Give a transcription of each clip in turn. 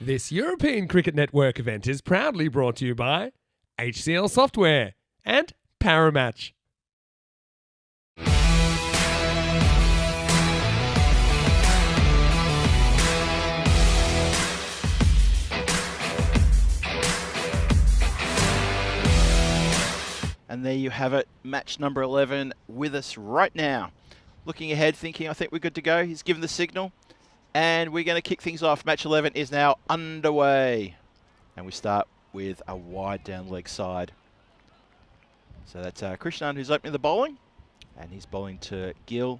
This European Cricket Network event is proudly brought to you by HCL Software and Paramatch. And there you have it, match number 11 with us right now. Looking ahead, thinking I think we're good to go. He's given the signal. And we're going to kick things off. Match 11 is now underway. And we start with a wide down leg side. So that's Krishnan who's opening the bowling. And he's bowling to Gill.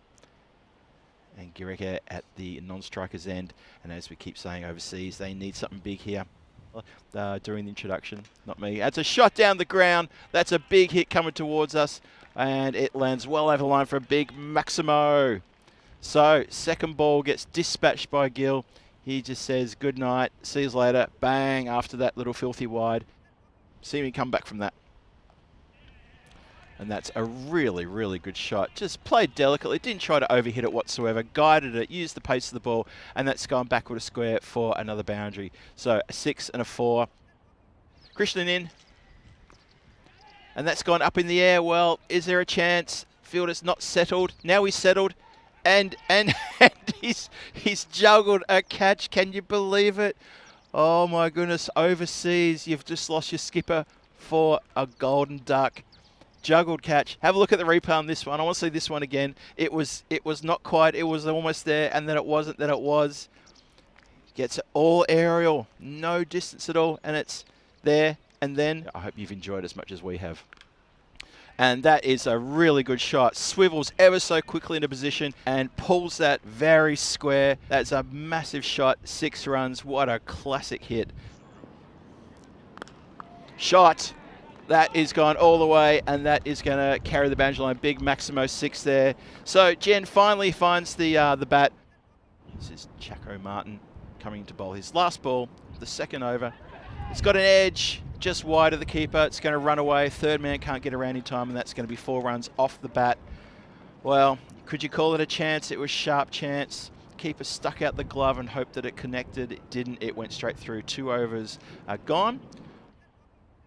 And Gireka at the non-striker's end. And as we keep saying overseas, they need something big here. During the introduction, not me. That's a shot down the ground. That's a big hit coming towards us. And it lands well over the line for a big Maximo. So, second ball gets dispatched by Gill. He just says, good night, see you later. Bang, after that little filthy wide. See me come back from that. And that's a really, really good shot. Just played delicately, didn't try to overhit it whatsoever. Guided it, used the pace of the ball, and that's gone backward a square for another boundary. So, a 6 and a 4. Krishnan in. And that's gone up in the air. Well, is there a chance? Fielder's not settled. Now he's settled. And he's juggled a catch. Can you believe it? Oh my goodness, overseas, you've just lost your skipper for a golden duck. Juggled catch. Have a look at the replay on this one. I want to see this one again. It was not quite, it was almost there, and then it wasn't, then it was. Gets it all aerial, no distance at all, and it's there and then. I hope you've enjoyed as much as we have. And that is a really good shot. Swivels ever so quickly into position and pulls that very square. That's a massive shot. 6 runs. What a classic hit. Shot. That is gone all the way, and that is going to carry the boundary line. Big Maximo 6 there. So Jen finally finds the bat. This is Chaco Martin coming to bowl his last ball, the second over. It's got an edge. Just wide of the keeper. It's going to run away. Third man can't get around in time, and that's going to be 4 runs off the bat. Well, could you call it a chance? It was sharp chance. Keeper stuck out the glove and hoped that it connected. It didn't. It went straight through. 2 overs are gone.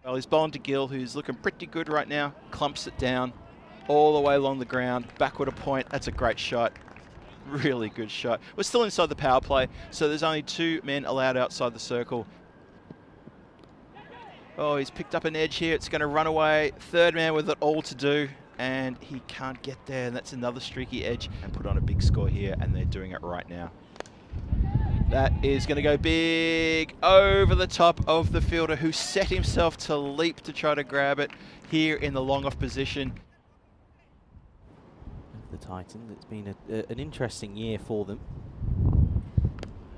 Well, he's bowling to Gill, who's looking pretty good right now. Clumps it down all the way along the ground. Backward a point. That's a great shot. Really good shot. We're still inside the power play, so there's only 2 men allowed outside the circle. Oh, he's picked up an edge here. It's going to run away. Third man with it all to do, and he can't get there. And that's another streaky edge and put on a big score here, and they're doing it right now. That is going to go big over the top of the fielder, who set himself to leap to try to grab it here in the long off position. The Titans, it's been an interesting year for them.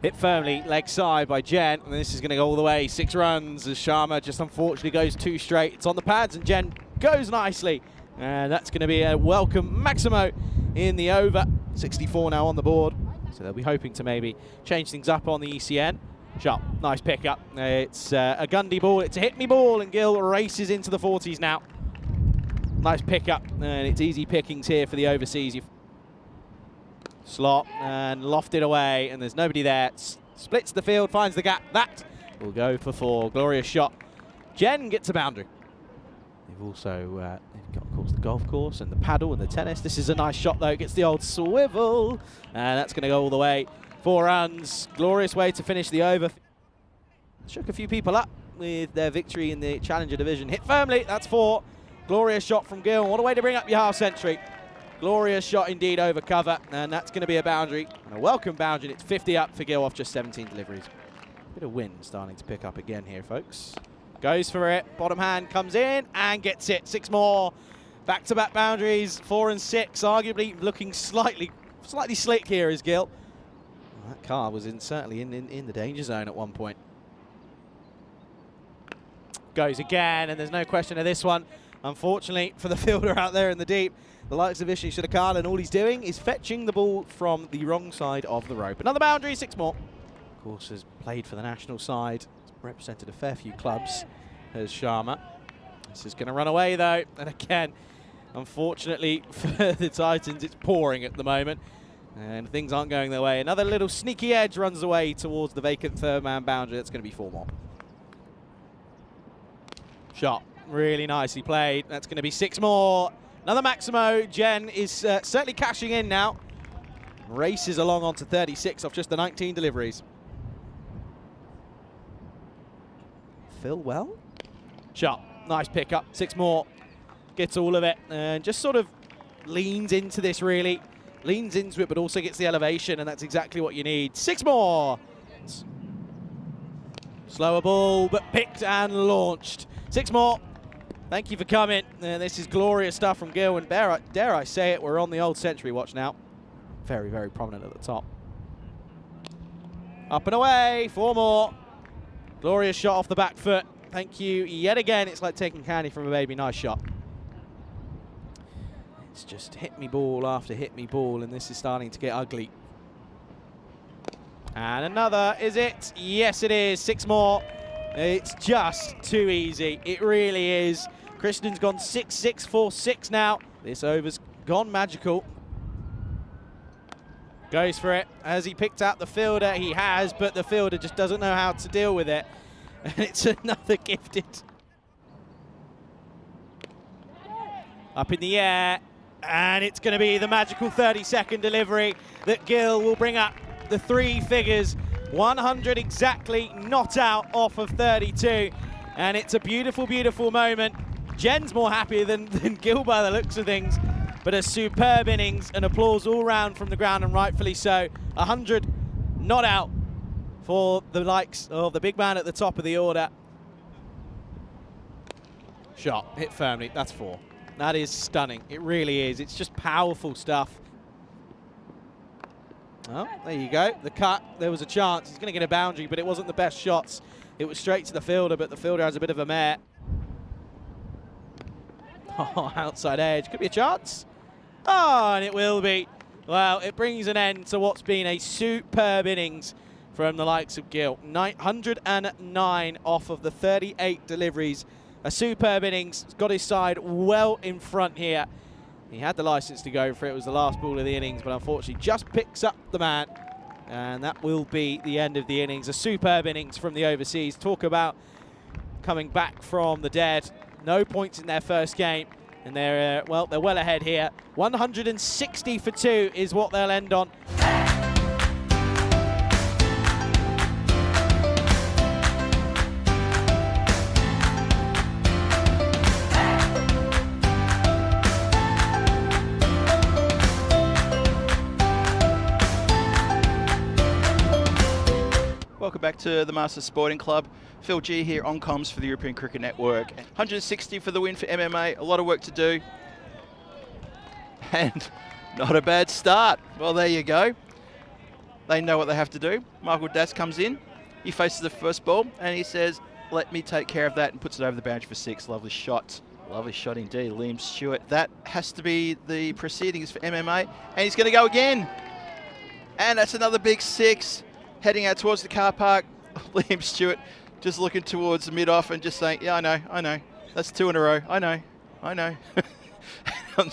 Hit firmly, leg side by Jen, and this is going to go all the way. 6 runs as Sharma just unfortunately goes 2 straight. It's on the pads, and Jen goes nicely. And that's going to be a welcome Maximo in the over. 64 now on the board. So they'll be hoping to maybe change things up on the ECN. Sharp, nice pickup. It's a Gundy ball, it's a hit me ball, and Gill races into the 40s now. Nice pickup, and it's easy pickings here for the overseas. Slot and lofted away, and there's nobody there. Splits the field, finds the gap. That will go for 4. Glorious shot. Jen gets a boundary. They've also they've got, of course, the golf course and the paddle and the tennis. This is a nice shot, though. Gets the old swivel, and that's going to go all the way. 4 runs. Glorious way to finish the over. Shook a few people up with their victory in the Challenger division. Hit firmly. That's 4. Glorious shot from Gill. What a way to bring up your half century. Glorious shot indeed over cover, and that's going to be a boundary, and a welcome boundary. It's 50 up for Gill off just 17 deliveries. Bit of wind starting to pick up again here, folks. Goes for it, bottom hand comes in and gets it. 6 more, back-to-back boundaries, 4 and 6, arguably looking slightly slick here is Gill. Well, that car was certainly in the danger zone at one point. Goes again, and there's no question of this one. Unfortunately for the fielder out there in the deep, the likes of Ishi Shidakala, and all he's doing is fetching the ball from the wrong side of the rope. Another boundary, 6 more. Of course, has played for the national side, represented a fair few clubs as Sharma. This is going to run away, though. And again, unfortunately for the Titans, it's pouring at the moment. And things aren't going their way. Another little sneaky edge runs away towards the vacant third-man boundary. That's going to be 4 more. Shot. Really nicely played. That's going to be 6 more. Another Maximo. Jen is certainly cashing in now. Races along onto 36 off just the 19 deliveries. Phil well. Shot. Nice pickup. 6 more. Gets all of it. And just sort of leans into this, really. Leans into it, but also gets the elevation, and that's exactly what you need. 6 more. Slower ball, but picked and launched. 6 more. Thank you for coming. This is glorious stuff from Gil, and dare I say it, we're on the old Century watch now. Very, very prominent at the top. Up and away. 4 more. Glorious shot off the back foot. Thank you. Yet again, it's like taking candy from a baby. Nice shot. It's just hit me ball after hit me ball, and this is starting to get ugly. And another, is it? Yes, it is. 6 more. It's just too easy. It really is. Kristen's gone 6-6, 4-6 now. This over's gone magical. Goes for it. Has he picked out the fielder? He has, but the fielder just doesn't know how to deal with it. And it's another gifted. Up in the air. And it's going to be the magical 30-second delivery that Gil will bring up the 3 figures. 100 exactly, not out off of 32. And it's a beautiful, beautiful moment. Jen's more happy than Gil by the looks of things. But a superb innings, and applause all round from the ground, and rightfully so. 100 not out for the likes of the big man at the top of the order. Shot, hit firmly, that's 4. That is stunning. It really is. It's just powerful stuff. Oh, there you go. The cut. There was a chance. He's going to get a boundary, but it wasn't the best shots. It was straight to the fielder, but the fielder has a bit of a mare. Oh, outside edge. Could be a chance. Oh, and it will be. Well, it brings an end to what's been a superb innings from the likes of Gil. 909 off of the 38 deliveries. A superb innings, got his side well in front here. He had the license to go for it. It was the last ball of the innings, but unfortunately just picks up the man. And that will be the end of the innings. A superb innings from the overseas. Talk about coming back from the dead. No points in their first game. And they're, well, they're well ahead here. 160 for 2 is what they'll end on. Welcome back to the Masters Sporting Club. Phil G here on comms for the European Cricket Network. 160 for the win for MMA. A lot of work to do. And not a bad start. Well, there you go. They know what they have to do. Michael Das comes in. He faces the first ball and he says, let me take care of that, and puts it over the boundary for 6. Lovely shot. Lovely shot indeed, Liam Stewart. That has to be the proceedings for MMA. And he's going to go again. And that's another big 6. Heading out towards the car park. Liam Stewart just looking towards the mid-off and just saying, yeah, I know. That's 2 in a row. I know. I'm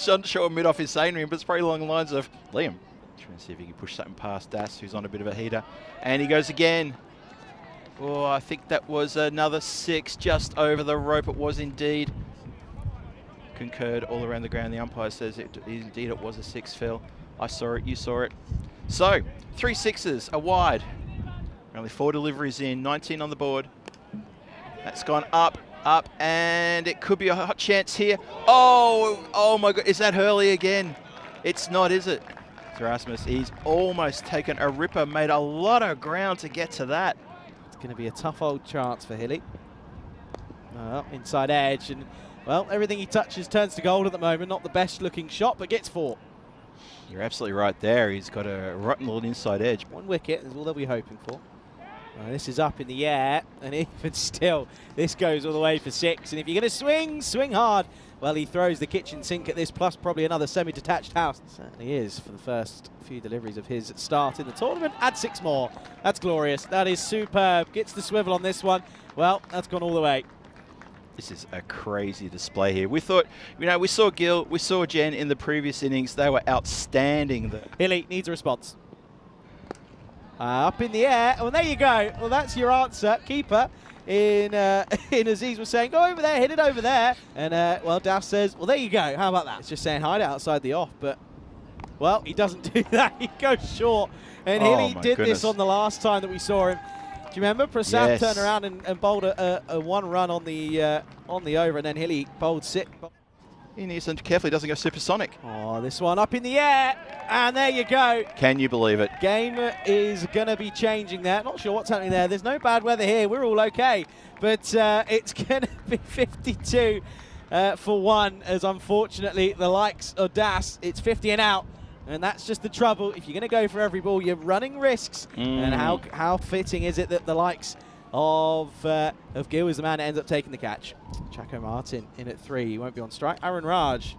not sure what mid-off is saying to him, but it's probably along the lines of, Liam, trying to see if he can push something past Das, who's on a bit of a heater. And he goes again. Oh, I think that was another 6 just over the rope. It was indeed. Concurred all around the ground. The umpire says indeed it was a 6, Phil. I saw it, you saw it. So, 3 6s, a wide. Only 4 deliveries in, 19 on the board. That's gone up, and it could be a hot chance here. Oh my God, is that Hurley again? It's not, is it? Rasmus, he's almost taken a ripper, made a lot of ground to get to that. It's going to be a tough old chance for Hilly. Inside edge, and well, everything he touches turns to gold at the moment. Not the best looking shot, but gets 4. You're absolutely right there. He's got a rotten little inside edge. 1 wicket is all they'll be hoping for. This is up in the air, and even still, this goes all the way for 6. And if you're going to swing hard. Well, he throws the kitchen sink at this, plus probably another semi-detached house. It certainly is for the first few deliveries of his start in the tournament. Add 6 more. That's glorious. That is superb. Gets the swivel on this one. Well, that's gone all the way. This is a crazy display here. We thought, you know, we saw Gil, we saw Jen in the previous innings. They were outstanding. Hilly needs a response. Up in the air. Well, there you go. Well, that's your answer. Keeper in Aziz was saying, go over there, hit it over there. And, well, Das says, well, there you go. How about that? It's just saying hide it outside the off. But, well, he doesn't do that. He goes short. And Hilly did this on the last time that we saw him. Do you remember? Prasath turned around and bowled a one run on the over, and then Hilly bowled six. He needs to carefully doesn't go supersonic. Oh, this one up in the air, and there you go. Can you believe it? Game is going to be changing there. Not sure what's happening there. There's no bad weather here. We're all okay. But it's going to be 52 for 1, as unfortunately the likes of Das, it's 50 and out. And that's just the trouble. If you're going to go for every ball, you're running risks. And how fitting is it that the likes of Gil is the man that ends up taking the catch? Chaco Martin in at 3. He won't be on strike. Aaron Raj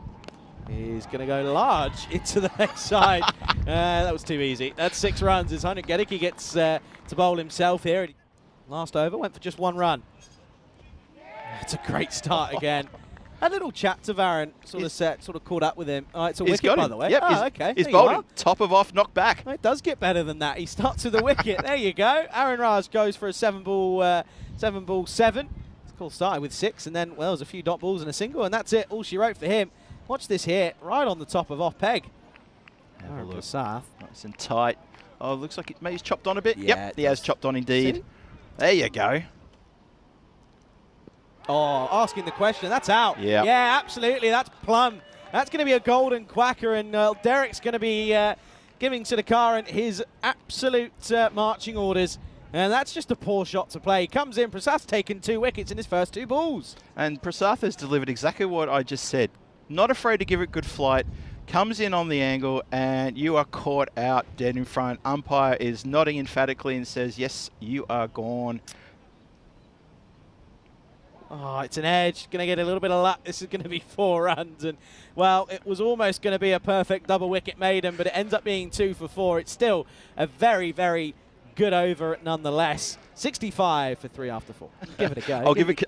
is going to go large into the next side. That was too easy. That's 6 runs as Hunter Gedicke gets to bowl himself here. Last over went for just 1 run. It's a great start again. A little chat to Varun, sort of caught up with him. It's a wicket, by the way. Yep, okay. He's bowled top of off, knocked back. It does get better than that. He starts with a wicket. There you go. Aaron Raj goes for a 7-ball 7. It's cool. Started with 6, and then, well, there's a few dot balls and a single, and that's it. All she wrote for him. Watch this hit, right on the top of off peg. Varun Prasath. Nice and tight. Oh, looks like maybe he's chopped on a bit. Yeah, yep, he has chopped on indeed. See? There you go. Oh, asking the question. That's out. Yeah. Yeah, absolutely. That's plumb. That's going to be a golden quacker, and Derek's going to be giving Sudhakaran his absolute marching orders. And that's just a poor shot to play. He comes in. Prasath's taken 2 wickets in his first 2 balls. And Prasath has delivered exactly what I just said. Not afraid to give it good flight. Comes in on the angle, and you are caught out dead in front. Umpire is nodding emphatically and says, yes, you are gone. Oh, it's an edge. Going to get a little bit of luck. This is going to be 4 runs. And, well, it was almost going to be a perfect double wicket maiden, but it ends up being 2 for 4. It's still a very, very good over nonetheless. 65 for 3 after 4. Give it a go.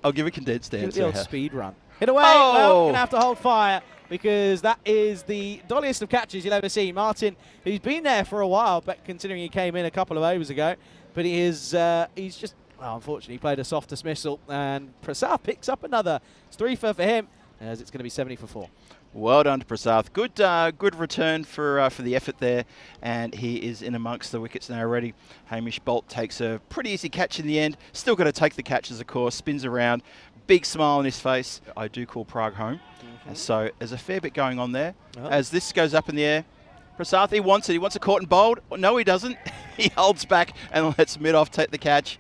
I'll give a condensed answer. Give it the old speed run. Hit away. Well, going to have to hold fire because that is the dolliest of catches you'll ever see. Martin, who's been there for a while, but considering he came in a couple of overs ago, but he's just... Well, unfortunately, he played a soft dismissal, and Prasath picks up another. It's 3 for him, as it's going to be 70 for 4. Well done to Prasath. Good return for the effort there, and he is in amongst the wickets now already. Hamish Bolt takes a pretty easy catch in the end. Still got to take the catches, of course. Spins around, big smile on his face. I do call Prague home, and so there's a fair bit going on there. As this goes up in the air, Prasath, he wants it. He wants a caught and bowled. No, he doesn't. He holds back and lets mid-off take the catch.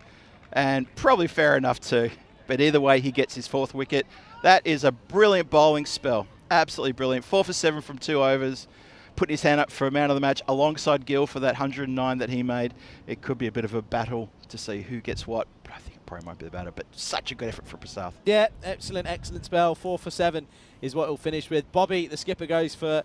And probably fair enough too. But either way, he gets his 4th wicket. That is a brilliant bowling spell. Absolutely brilliant. 4 for 7 from 2 overs. Putting his hand up for a man of the match alongside Gil for that 109 that he made. It could be a bit of a battle to see who gets what. But I think it probably might be the battle. But such a good effort for Prasath. Yeah, excellent spell. 4 for 7 is what he'll finish with. Bobby, the skipper, goes for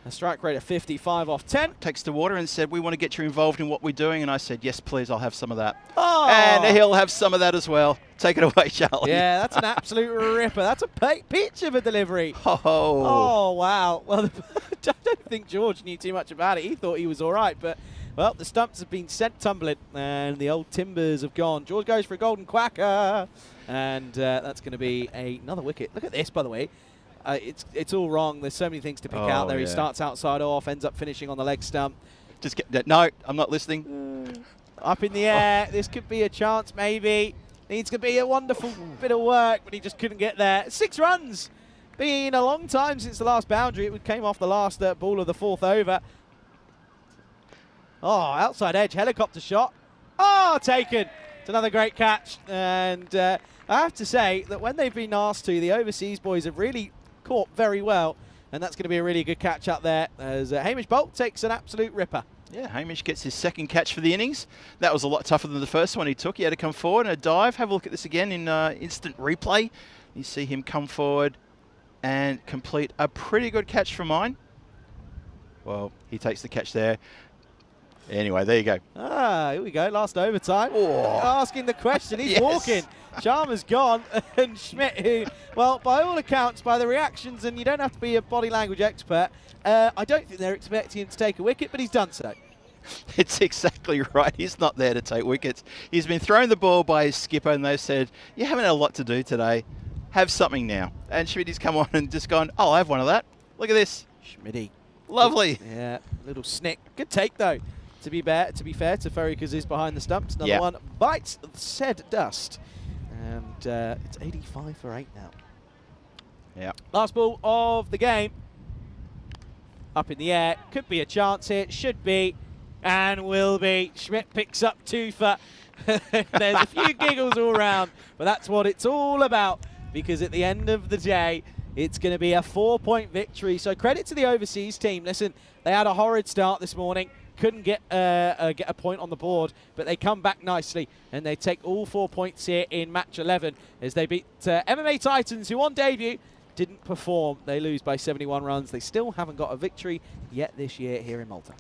a strike rate of 55 off 10. Takes to water and said, we want to get you involved in what we're doing. And I said, yes, please, I'll have some of that. Oh. And he'll have some of that as well. Take it away, Charlie. Yeah, that's an absolute ripper. That's a pitch of a delivery. Oh, wow. Well, I don't think George knew too much about it. He thought he was all right. But, well, the stumps have been sent tumbling, and the old timbers have gone. George goes for a golden quacker. And that's going to be another wicket. Look at this, by the way. It's all wrong. There's so many things to pick out there. He starts outside off, ends up finishing on the leg stump. Just get that. No, I'm not listening. Up in the air. This could be a chance, maybe. Needs to be a wonderful bit of work, but he just couldn't get there. 6 runs. Been a long time since the last boundary. It came off the last ball of the 4th over. Oh, outside edge, helicopter shot. Oh, taken. It's another great catch. And I have to say that when they've been asked to, the overseas boys have really caught very well, and that's going to be a really good catch up there as Hamish Bolt takes an absolute ripper. Yeah, Hamish gets his 2nd catch for the innings. That was a lot tougher than the first one he took. He had to come forward and a dive. Have a look at this again in instant replay. You see him come forward and complete a pretty good catch from mine. Well, he takes the catch there. Anyway, there you go. Here we go. Last overtime. Oh. Asking the question. He's Yes. walking. Chalmers gone. And Schmidt, who, well, by all accounts, by the reactions, and you don't have to be a body language expert, I don't think they're expecting him to take a wicket, but he's done so. It's exactly right. He's not there to take wickets. He's been thrown the ball by his skipper, and they've said, you haven't had a lot to do today. Have something now. And Schmidt's come on and just gone, I'll have one of that. Look at this. Schmidty. Lovely. Yeah, little snick. Good take, though. To be fair to Ferry, because he's behind the stumps. Another one bites said dust. And it's 85 for 8 now. Yeah. Last ball of the game. Up in the air. Could be a chance here. Should be. And will be. Schmidt picks up 2 for. There's a few giggles all around. But that's what it's all about. Because at the end of the day, it's going to be a 4-point victory. So credit to the overseas team. Listen, they had a horrid start this morning. Couldn't get a point on the board, but they come back nicely and they take all 4 points here in match 11 as they beat MMA Titans, who on debut didn't perform. They lose by 71 runs. They still haven't got a victory yet this year here in Malta.